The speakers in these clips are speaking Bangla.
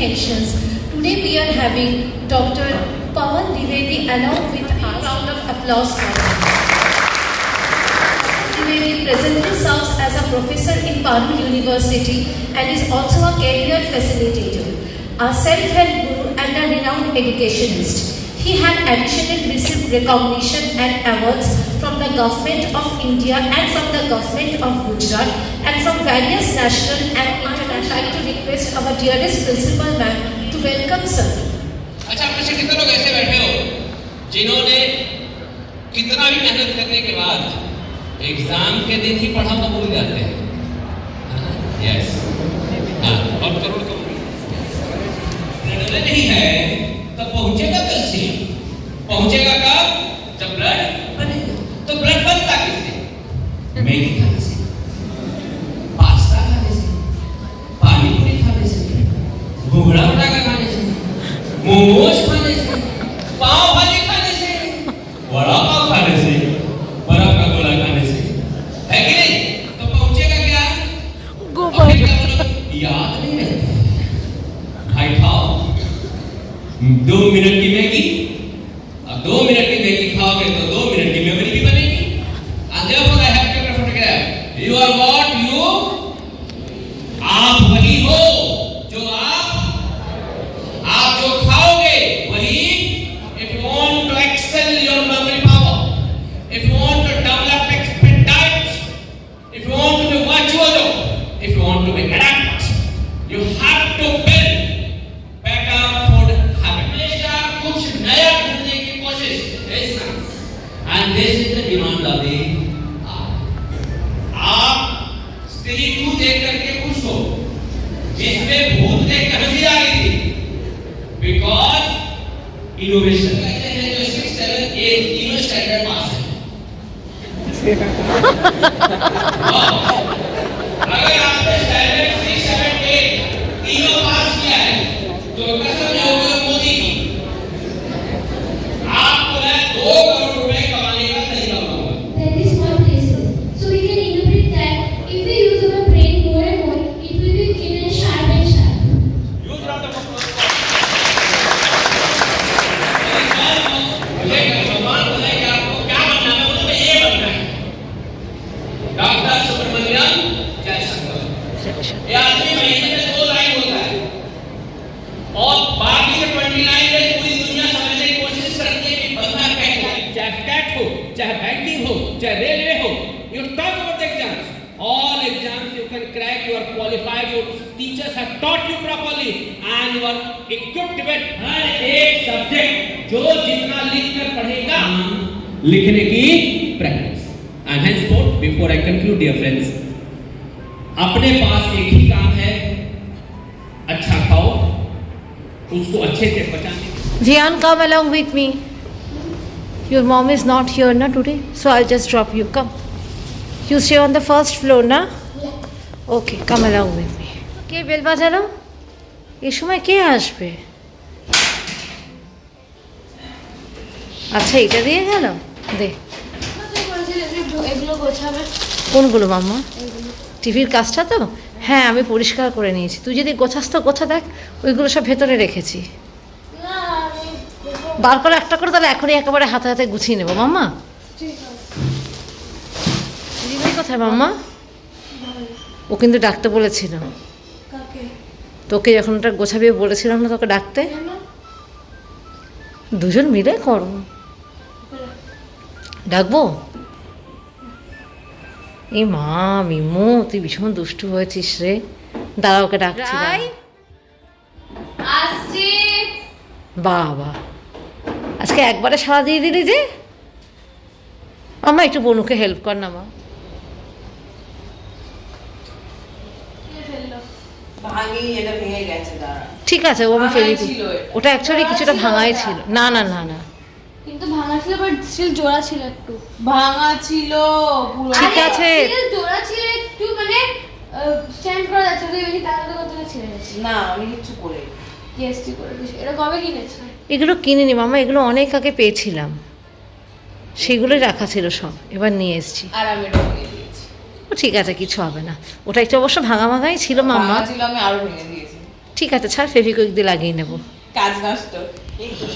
comprehensions, today we are having Dr. Payel along with a round of applause for him. He presently serves as a professor in Payel University and is also a career facilitator, a self-help guru and a renowned educationist. He had additionally received recognition and awards from the Government of India and from the Government of Gujarat and from various national and international. I would like to request our dearest principal ma'am to welcome sir. अच्छा, आप में से कितने लोग ऐसे बैठे हो जिन्होंने कितना भी मेहनत करने के बाद एग्जाम के दिन ही पढ़ा तो भूल जाते हैं? यस, और करोड़ नहीं है तो पहुंचेगा कैसे? पहुंचेगा कब? जब ब्लड बनेगा। तो ब्लड बनता किससे? मैगी खाने से, पास्ता खाने से, पानी पूरी खाने से, घुघरा पटाखा खाने से, मोमोज खाने से, पाव भाजी खाने से, वड़ा पाव खाने से, बर्फ का गोला खाने से, है कि नहीं? तो पहुंचेगा क्या? याद नहीं रहता। भाई खाओ 2 मिनट की मैगी, अब 2 मिनट की मैगी खाओगे तो 2 मिनट की मेमोरी भी बनेगी। And therefore I have kept a photograph. You are what you, आप वही हो जो आप जो खाओगे वही। If you want to excel your memory power, if you want to develop expertise, if you want to be virtuoso, if you want to be adept, you have to build better food habit. हमेशा कुछ नया ढूंढने की कोशिश है science, and this is the demand of the hour. आप स्त्री 2 देख करके खुश हो, जिसमें भूत देख कर हंसी आ रही थी, because innovation ऐसे हैं जो 6, 7, 8 तीनों स्टैंडर्ड पास है। अगर आपने स्टैंडर्ड 6, 7, 8 तीनों पास किया है तो कसम योगी मोदी की आपको 2 करोड़ रुपए कमाने का तरीका बताऊंगा। There is small places, so we can interpret that if we use our brain more and more, it will be keen and sharp and sharp. Use round of applause. मुझे भगवान बोले कि आपको क्या बनना है, मुझे ये बनना है। डॉक्टर सुब्रमण्यम जयशंकर, ये आदमी महीने में 2 लाइन बोलता है और बाकी के 29 डेज पूरी दुनिया समझने की कोशिश करती है कि बंदा कैसे है। चाहे कैट हो, चाहे बैंकिंग हो, चाहे रेलवे हो, you talk about the exams, all exams you can crack, you are qualified, your teachers have taught you properly and you are equipped with हर एक सब्जेक्ट जो जितना लिख कर पढ़ेगा लिखने की practice. And henceforth, before I conclude, dear friends, अपने पास एक ही काम है, अच्छा खाओ, उसको अच्छे से बचाने। Vian, come along with me. Your mom is not here na today, so I'll just drop you. Come. You stay on the first floor na? Yeah. Okay, come along with me. কে বেল বাজালো? এই সময় কে আসবে? আচ্ছা, এটা দিয়ে গেল? দে। এগুলো গোছাবে। কোনগুলো মাম্মা? টিভির কাজটা তো? হ্যাঁ, আমি পরিষ্কার করে নিয়েছি। তুই যদি গোছাস তো গোছা, দেখ ওইগুলো সব ভেতরে রেখেছি। না, আমি বার করে একটা করে, তাহলে এখনই একেবারে হাতে হাতে গুছিয়ে নেবো মাম্মা। ঠিক আছে। দিদি কোথায় মাম্মা? ও কিন্তু ডাকতে বলেছিল কাকে? তোকে, যখন ওটা গোছাবি বলেছিলাম না তোকে ডাকতে? কেন? দুজন মিলে করো। ডাকবো? এ মা মিমু, তুই ভীষণ দুষ্টু হয়েছিস রে। দাঁড়া, ওকে ডাকছি। আসছি। বাবা, আজকে একবারে সাড়া দিয়ে দিলি যে। মামা একটু বনুকে হেল্প কর না মা। ভাঙি, এটা ভেঙে গেছে। দাঁড়া, ঠিক আছে, ও আমি ফেলে দিই। ছিল এটা। ওটা অ্যাকচুয়ালি কিছুটা ভাঙাই ছিল। না না না না, কিন্তু ভাঙা ছিল, বাট স্টিল জোড়া ছিল একটু। ভাঙা ছিল পুরো। ঠিক আছে। স্টিল জোড়া ছিল একটু, মানে স্ট্যান্ড করা যাচ্ছে না, বেশি টাকাতে কত ছিঁড়ে গেছে। না, আমি কিছু করে জিএসটি করে দিস। এটা কবে কিনেছো? এগুলো কিনিনি মামা, এগুলো অনেক আগে পেয়েছিলাম, সেগুলোই রাখা ছিল সব, এবার নিয়ে এসেছি। আর আমি এটা ভেঙে দিয়েছি। ও ঠিক আছে, কিছু হবে না। ওটা একটু অবশ্য ভাঙা ভাঙাই ছিল মাম্মা। ভাঙা ছিল, আমি আরো ভেঙে দিয়েছি। ঠিক আছে, ছাড়, ফেভিকুইক দিয়ে লাগিয়ে নেবো। কাজ নষ্ট। এই তো।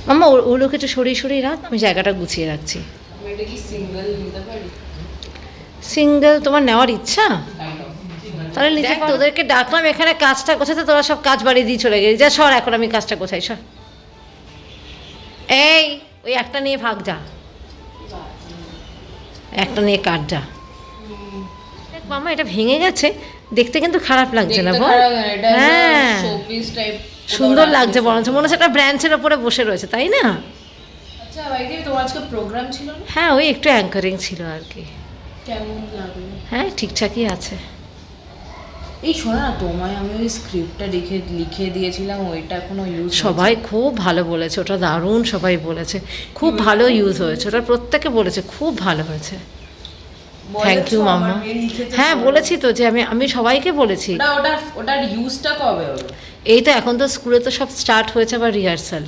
মাম্মা ওগুলোকে একটু সরিয়ে সরিয়ে রাখ, আমি জায়গাটা গুছিয়ে রাখছি। আমি এটা কি সিঙ্গেল নিতে পারি? সিঙ্গেল তোমার নেওয়ার ইচ্ছা? তাহলে নিতে পারো। তোদেরকে ডাকলাম এখানে কাজটা গোছাতে, তোরা সব কাজ বাড়িয়ে দিয়ে চলে গেলি। যা সর, এখন আমি কাজটা গোছাই, সর। এই ওই একটা নিয়ে ভাগ যা, একটা নিয়ে কাট যা। দেখ মামা, এটা ভেঙে গেছে, দেখতে কিন্তু খারাপ লাগছে না বল? হ্যাঁ, সুন্দর লাগছে, বরঞ্চ মনে হচ্ছে একটা ব্রাঞ্চের ওপরে বসে রয়েছে, তাই না? আচ্ছা ভাইদি, তোমার আজকে প্রোগ্রাম ছিল না? হ্যাঁ, ওই একটু অ্যাঙ্কারিং ছিল আর কি। কেমন লাগলো? হ্যাঁ, ঠিকঠাকই আছে। এই শোনো না, তোমায় আমি ওই স্ক্রিপ্টটা লিখে দিয়েছিলাম, ওইটা এখনো ইউজ? সবাই খুব ভালো বলেছে, ওটা দারুণ, সবাই বলেছে খুব ভালো ইউজ হয়েছে, ওটা প্রত্যেকে বলেছে খুব ভালো হয়েছে। থ্যাংক ইউ মাম্মা। হ্যাঁ বলেছি তো, যে আমি সবাইকে বলেছি। ওটার ইউজটা কবে হবে? এই তো এখন তো স্কুলে তো সব স্টার্ট হয়েছে আবার রিহার্সাল,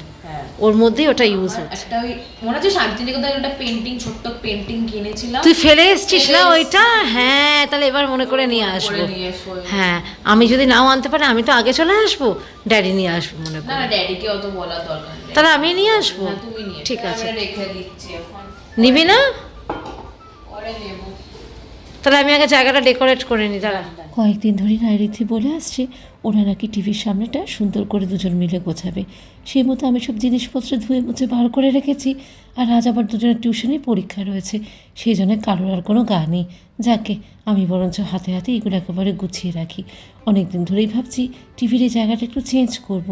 ওর মধ্যেই ওটা ইউজ হচ্ছে। একটা ওই মনে হচ্ছে শান্তিনিকেতনে একটা পেন্টিং, ছোট্ট পেন্টিং কিনেছিলাম। তুই ফেলে এসছিস না ওইটা? হ্যাঁ, তাহলে এবার মনে করে নিয়ে আসবো। হ্যাঁ, আমি যদি নাও আনতে পারি, আমি তো আগে চলে আসবো, ড্যাডি নিয়ে আসবো মনে করে। না, ড্যাডিকে অত বলার দরকার নেই, তাহলে আমি নিয়ে আসবো। তুমি নিয়ে ঠিক আছে, রেখে দিচ্ছি এখন। নিবি না? পরে নেব। তাহলে আমি আগে জায়গাটা ডেকোরেট করে নিই, দাঁড়া। কয়েকদিন ধরে নাইরিথি বলে আসছে ওরা নাকি টিভির সামনেটা সুন্দর করে দুজন মিলে গোছাবে। সেই মতো আমি সব জিনিসপত্র ধুয়ে মুছে বার করে রেখেছি। আর আজ আবার দুজনের টিউশনে পরীক্ষা রয়েছে, সেই জন্য কারোর আর কোনো গা নেই। যাকে আমি বরঞ্চ হাতে হাতে এগুলো একেবারে গুছিয়ে রাখি। অনেক দিন ধরেই ভাবছি টিভির এই জায়গাটা একটু চেঞ্জ করব,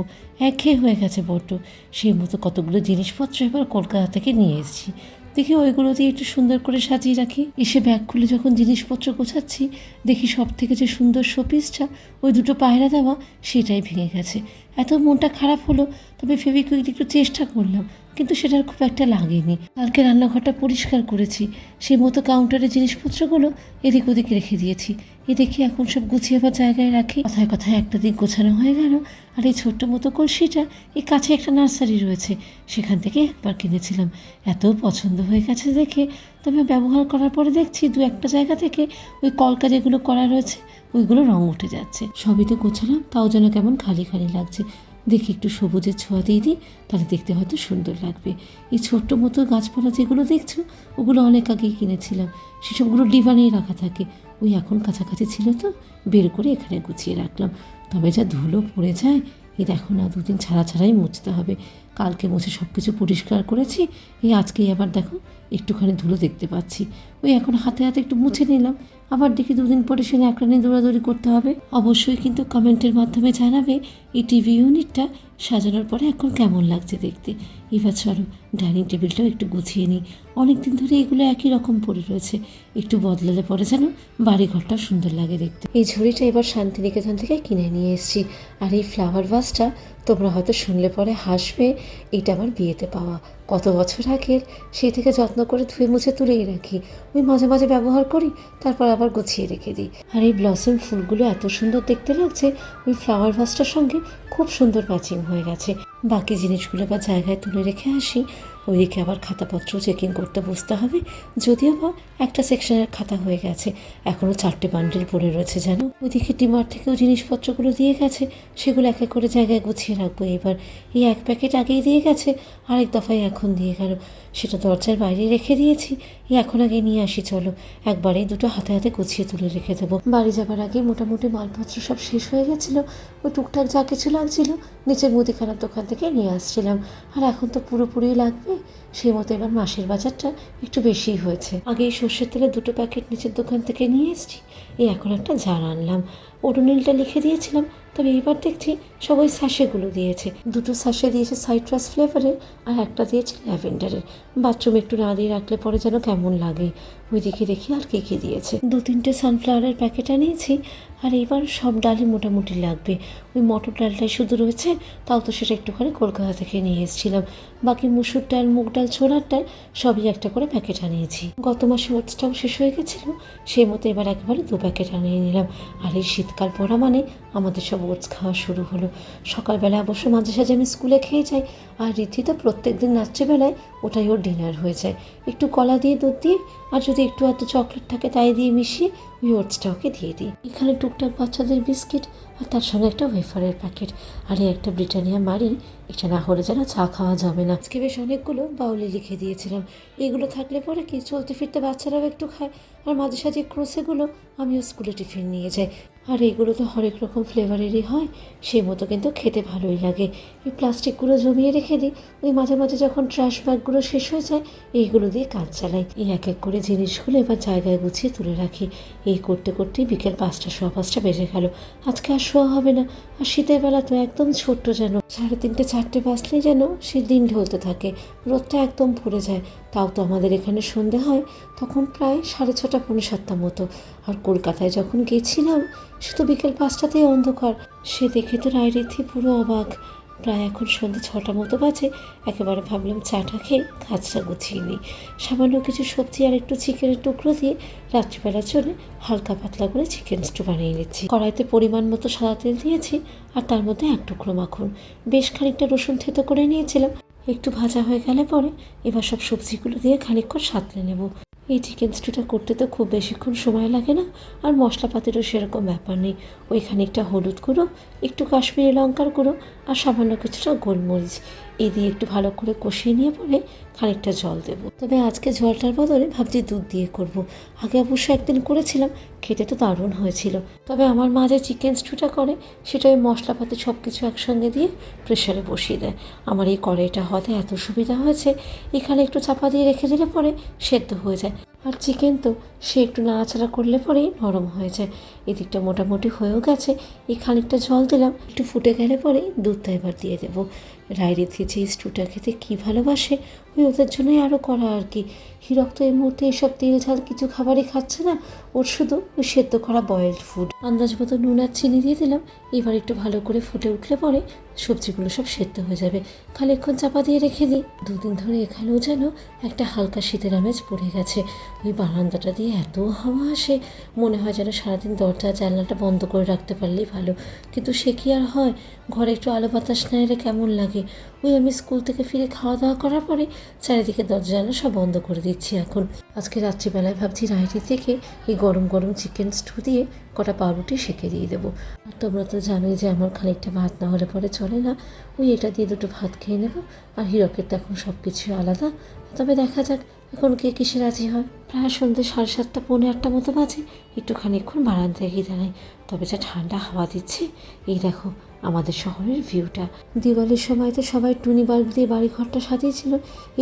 একঘেয়ে হয়ে গেছে বড্ড। সেই মতো কতগুলো জিনিসপত্র এবার কলকাতা থেকে নিয়ে এসেছি। দেখি ওইগুলো দিয়ে একটু সুন্দর করে সাজিয়ে রাখি। এসে ব্যাগ খুলে যখন জিনিসপত্র গোছাচ্ছি, দেখি সব থেকে যে সুন্দর শোপিসটা, ওই দুটো পায়রা দেওয়া, সেটাই ভেঙে গেছে। এত মনটা খারাপ হলো, তবে ফেভিকুইক একটু চেষ্টা করলাম, কিন্তু সেটার খুব একটা লাগেনি। কালকে রান্নাঘরটা পরিষ্কার করেছি, সেই মতো কাউন্টারে জিনিসপত্রগুলো এদিক ওদিক রেখে দিয়েছি। এ দেখি এখন সব গুছিয়ে আবার জায়গায় রাখি। কথায় কথায় একটা দিক গোছানো হয়ে গেল। আর এই ছোট্ট মতো কলসিটা, এই কাছে একটা নার্সারি রয়েছে, সেখান থেকে একবার কিনেছিলাম। এত পছন্দ হয়ে গেছে দেখে, তবে ব্যবহার করার পরে দেখছি দু একটা জায়গা থেকে ওই কলকা যেগুলো করা রয়েছে, ওইগুলো রং উঠে যাচ্ছে। সবই তো গোছালাম, তাও যেন কেমন খালি খালি লাগছে। দেখি একটু সবুজের ছোঁয়া দিয়ে দিই, তাহলে দেখতে হয়তো সুন্দর লাগবে। এই ছোট্ট মতো গাছপালা যেগুলো দেখছো, ওগুলো অনেক আগেই কিনেছিলাম। সেসবগুলো ডিবানেই রাখা থাকে। ওই এখন কাছাকাছি ছিল তো, বের করে এখানে গুছিয়ে রাখলাম। তবে যা ধুলো পড়ে যায়, এই দেখো না, দুদিন ছাড়াই মুছতে হবে। কালকে মুছে সব কিছু পরিষ্কার করেছি, এই আজকেই আবার দেখো একটুখানি ধুলো দেখতে পাচ্ছি। ওই এখন হাতে হাতে একটু মুছে নিলাম, আবার দেখি দুদিন পরে সে একটা নিয়ে দৌড়াদৌড়ি করতে হবে। অবশ্যই কিন্তু কমেন্টের মাধ্যমে জানাবে এই টিভি ইউনিটটা সাজানোর পরে এখন কেমন লাগছে দেখতে। এবার চলো ডাইনিং টেবিলটাও একটু গুছিয়ে নিই। অনেক দিন ধরে এগুলো একই রকম পড়ে রয়েছে, একটু বদলালে পরে যেন বাড়িঘরটাও সুন্দর লাগে দেখতে। এই ঝুড়িটা এবার শান্তিনিকেতন থেকে কিনে নিয়ে এসেছি। আর এই ফ্লাওয়ার ভাসটা তোমরা হয়তো শুনলে পরে হাসবে, এটা আমার বিয়েতে পাওয়া, কত বছর আগের। সেই থেকে যত্ন করে ধুয়ে মুছে তুলেই রাখি। ওই মাঝে মাঝে ব্যবহার করি, তারপর আবার গুছিয়ে রেখে দিই। আর এই ব্লসম ফুলগুলো এত সুন্দর দেখতে লাগছে, ওই ফ্লাওয়ার ভাসটার সঙ্গে খুব সুন্দর ম্যাচিং হয়ে গেছে। বাকি জিনিসগুলো বা জায়গায় তুলে রেখে আসি। ওইদিকে আবার খাতাপত্র চেকিং করতে বসতে হবে, যদিও বা একটা সেকশনের খাতা হয়ে গেছে, এখনও 4টে বান্ডিল পড়ে রয়েছে জানো। ওইদিকে ডিমার্ট থেকেও জিনিসপত্রগুলো দিয়ে গেছে, সেগুলো এক এক করে জায়গায় গুছিয়ে রাখবো। এবার এই এক প্যাকেট আগেই দিয়ে গেছে, আরেক দফায় এখন দিয়ে গেল, সেটা দরজার বাইরে রেখে দিয়েছি। এখন আগে নিয়ে আসি, চলো একবারেই দুটো হাতে হাতে গুছিয়ে তুলে রেখে দেবো। বাড়ি যাবার আগে মোটামুটি মালপত্র সব শেষ হয়ে গেছিলো। ওই টুকটাক যা কিছু লাগছিল নিচের মুদিখানার দোকান থেকে নিয়ে আসছিলাম। আর এখন তো পুরোপুরি লাগবে, সেই মতো এবার মাসের বাজারটা একটু বেশিই হয়েছে। আগে এই সর্ষের তেলের 2টো প্যাকেট নিচের দোকান থেকে নিয়ে এসেছি। এই এখন একটা জার আনলাম। ওডোনিলটা লিখে দিয়েছিলাম, তবে এবার দেখছি সব ওই স্যাশেগুলো দিয়েছে। 2টো স্যাশে দিয়েছে সাইট্রাস ফ্লেভারের, আর একটা দিয়েছে ল্যাভেন্ডারের। বাথরুমে একটু না দিয়ে রাখলে পরে যেন কেমন লাগে। ওইদিকে দেখি আর কে দিয়েছে। 2-3টে সানফ্লাওয়ারের প্যাকেট আনিয়েছি। আর এবার সব ডালই মোটামুটি লাগবে। ওই মটর ডালটাই শুধু রয়েছে, তাও তো সেটা একটুখানি কলকাতা থেকে নিয়ে এসেছিলাম। বাকি মুসুর ডাল, মুগ ডাল, ছোলার ডাল সবই একটা করে প্যাকেট আনিয়েছি। গত মাসে ওটসটাও শেষ হয়ে গেছিলো, সেই মতো এবার একেবারে 2 প্যাকেট আনিয়ে নিলাম। আর এই শীত শীতকাল পড়া মানে আমাদের সব ওটস খাওয়া শুরু হলো। সকালবেলা অবশ্য মাঝে সাঝে আমি স্কুলে খেয়ে যাই, আর রীতি তো প্রত্যেক দিন রাত্রিবেলায় ওটাই ওর ডিনার হয়ে যায়। একটু কলা দিয়ে দুধ দিয়ে আর যদি একটু হয়তো চকলেট থাকে তাই দিয়ে মিশিয়ে ওই ওটসটা ওকে দিয়ে দিই। এখানে টুকটাক বাচ্চাদের বিস্কিট আর তার সঙ্গে একটা ওয়েফারের প্যাকেট আর একটা ব্রিটানিয়া মারি, এটা না হলে যেন চা খাওয়া যাবে না। আজকে বেশ অনেকগুলো বাউলি লিখে দিয়েছিলাম, এগুলো থাকলে পরে কি চলতে ফিরতে বাচ্চারাও একটু খায়, আর মাঝে সাঝে ক্রোসেগুলো আমিও স্কুলে টিফিন নিয়ে যাই। আর এইগুলো তো হরেক রকম ফ্লেভারেরই হয়, সেই মতো কিন্তু খেতে ভালোই লাগে। এই প্লাস্টিকগুলো জমিয়ে রেখে দিই, ওই মাঝে মাঝে যখন ট্রাশ ব্যাগগুলো শেষ হয়ে যায় এইগুলো দিয়ে কাজ চালাই। এই এক এক করে জিনিসগুলো এবার জায়গায় গুছিয়ে তুলে রাখি। এই করতে করতেই বিকেল 5টা, 5:15 বেজে গেল। আজকে আর শোয়া হবে না, আর শীতের বেলা তো একদম ছোট্ট, যেন 3:30, 4টে বাজলেই যেন সে দিন ঢলতে থাকে, রোদটা একদম পড়ে যায়। তাও তো আমাদের এখানে সন্ধে হয় তখন প্রায় 6:30, 7টা মতো। আর কলকাতায় যখন গেছিলাম সে তো বিকেল 5টাতেই অন্ধকার। সে দেখে তো রায়রিথি পুরো অবাক। প্রায় এখন সন্ধ্যে 6টা মতো বাজে। একেবারে ভাবলাম চাটা খেয়ে কাজটা গুছিয়ে নিই। সামান্য কিছু সবজি আর একটু চিকেনের টুকরো দিয়ে রাত্রিবেলা চলে হালকা পাতলা করে চিকেন স্টু বানিয়ে নিচ্ছি। কড়াইতে পরিমাণ মতো সাদা তেল দিয়েছি আর তার মধ্যে 1 টুকরো মাখন, বেশ খানিকটা রসুন থেতো করে নিয়েছিলাম। একটু ভাজা হয়ে গেলে পরে এবার সব সবজিগুলো দিয়ে খানিকক্ষণ সাঁতলে নেব। এই চিকেন স্টুটা করতে তো খুব বেশিক্ষণ সময় লাগে না, আর মশলাপাতিরও সেরকম ব্যাপার নেই। ওই খানিকটা হলুদ গুঁড়ো, একটু কাশ্মীরি লঙ্কার গুঁড়ো আর সামান্য কিছুটা গোলমরিচ এই দিয়ে একটু ভালো করে কষিয়ে নিয়ে পরে খানিকটা জল দেবো। তবে আজকে জলটার বদলে ভাবছি দুধ দিয়ে করব। আগে অবশ্য একদিন করেছিলাম, খেতে তো দারুণ হয়েছিল। তবে আমার মা যে চিকেন স্টুটা করে সেটা ওই মশলাপাতি সব কিছু একসঙ্গে দিয়ে প্রেশারে বসিয়ে দেয়। আমার এই কড়াইটা হতে এত সুবিধা হয়েছে, এখানে একটু চাপা দিয়ে রেখে দিলে পরে সেদ্ধ হয়ে যায়। আর চিকেন তো সে একটু নাড়াচাড়া করলে পরেই নরম হয়ে যায়। এদিকটা মোটামুটি হয়েও গেছে, এই খানিকটা জল দিলাম, একটু ফুটে গেলে পরেই দুধটা এবার দিয়ে দেবো। রায়রিথি যে স্টুটা খেতে কী ভালোবাসে, ওই ওদের জন্যই আরও করা আর কি। হিরক তো এই মুহূর্তে এইসব তেল ঝাল কিছু খাবারই খাচ্ছে না, ওর শুধু ওই সেদ্ধ করা বয়েলড ফুড। আন্দাজ মতো নুন আর চিনি দিয়ে দিলাম। এবার একটু ভালো করে ফুটে উঠলে পরে সবজিগুলো সব সেদ্ধ হয়ে যাবে। খানিকক্ষণ চাপা দিয়ে রেখে দিই। 2 দিন ধরে এখানেও যেন একটা হালকা শীতের আমেজ পড়ে গেছে। ওই বারান্দাটা দিয়ে এত হাওয়া আসে, মনে হয় যেন সারাদিন দরজা জানলাটা বন্ধ করে রাখতে পারলেই ভালো, কিন্তু সে কি আর হয়। ঘরে একটু আলো বাতাস না এলে কেমন লাগে। ওই আমি স্কুল থেকে ফিরে খাওয়া দাওয়া করার পরে চারিদিকে দরজা জানলা সব বন্ধ করে দিচ্ছি এখন। আজকে রাত্রিবেলায় ভাবছি রাইটি থেকে এই গরম গরম চিকেন স্টু দিয়ে কটা পাউরুটি সেঁকে দিয়ে দেবো। আর তোমরা তো জানোই যে আমার খানিকটা ভাত না হলে পরে চলে না, ওই এটা দিয়ে 2টো ভাত খেয়ে নেবো। আর হিরকের তো এখন সব কিছুই আলাদা। তবে দেখা যাক এখন কে কিসে রাজি হয়। প্রায় সন্ধ্যে 7:30, 7:45 মতো বাজে। একটু খানিকক্ষণ বারান্দায় গিয়ে দাঁড়াই। তবে যা ঠান্ডা হাওয়া দিচ্ছে, এই দেখো আমাদের শহরের ভিউটা। দিওয়ালির সময় তো সবাই টুনি বাল্ব দিয়ে বাড়িঘরটা সাজিয়েছিল,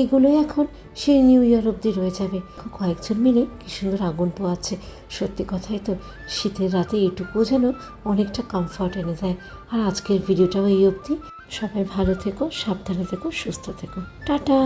এগুলোই এখন সেই নিউ ইয়ার অবধি রয়ে যাবে। কয়েকজন মিলে কি সুন্দর আগুন পোয়াচ্ছে। সত্যি কথাই তো, শীতের রাতে এইটুকুও যেন অনেকটা কমফর্ট এনে দেয়। আর আজকের ভিডিওটাও এই অবধি। সবাই ভালো থেকো, সাবধানে থেকো, সুস্থ থেকো। টাটা।